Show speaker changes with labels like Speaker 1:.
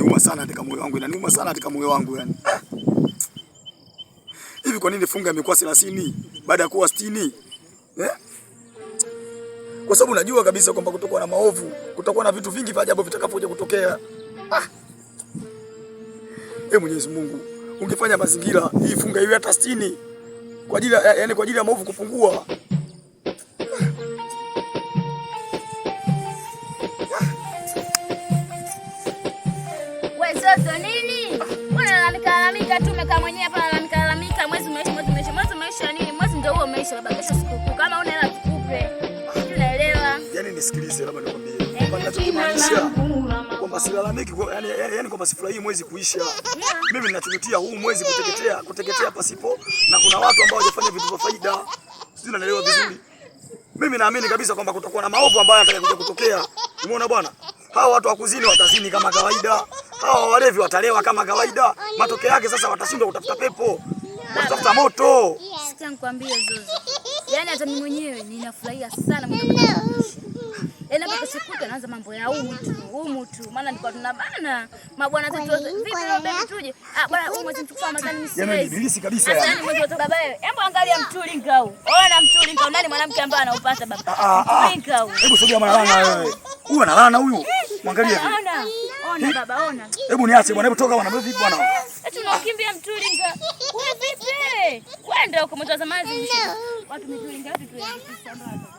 Speaker 1: inaniuma sana katika moyo wangu, inaniuma sana katika moyo wangu yani. Hivi kwa nini funga imekuwa 30 baada ya kuwa 60? Kwa sababu najua kabisa kwamba kutakuwa na maovu, kutakuwa na vitu vingi vya ajabu vitakapokuja kutokea. Mwenyezi Mungu, ungefanya mazingira hii funga iwe hata 60 kwa ajili yani kwa ajili ya maovu kupungua.
Speaker 2: Wewe sasa nini? Unalalamika tu umekaa mwenyewe hapa unalalamika mwezi umeisha nini? Mwezi ndio huo umeisha baba, kesho sikukuu. Kama una hela tukupe. Unaelewa?
Speaker 1: Yaani nisikilize labda nikwambie. Kwamba ninachomaanisha kwamba silalamiki yani kwamba sifurahii mwezi kuisha. Mimi ninachukulia huu mwezi kuteketea pasipo na kuna watu ambao hawajafanya vitu vya faida. Sijui unaelewa vizuri. Mimi naamini kabisa kwamba kutakuwa na maovu ambayo yatakuja kutokea. Umeona bwana? Hawa watu wa kuzini watazini kama kawaida. Hawa walevi watalewa kama kawaida. Matokeo yake sasa watashindwa kutafuta pepo. Watatafuta moto.
Speaker 2: Sikia nikwambie Zozo. Yaani hata mimi mwenyewe ninafurahia sana yaani hapa keshokuta naanza mambo ya humu tu. Maana nilikuwa tunabana mabwana zetu vipi leo baby tuje. Bwana huyu mwezi mchukua mazani msiwezi.
Speaker 1: Yaani ibilisi kabisa yani.
Speaker 2: Sasa mwezi wa baba wewe. Hebu angalia mtulinga huu. Ona mtulinga huu nani mwanamke ambaye anaupata baba. Mtulinga huu.
Speaker 1: Hebu sogea mwanalana wewe. Huyu analana huyu. Mwangalie hivi.
Speaker 2: Ona baba ona.
Speaker 1: Hebu niache bwana, hebu toka bwana, vipi bwana?
Speaker 2: Eti unakimbia mtulinga. Wewe vipi? Kwenda huko mtazamaji. Watu mtulinga watu tu.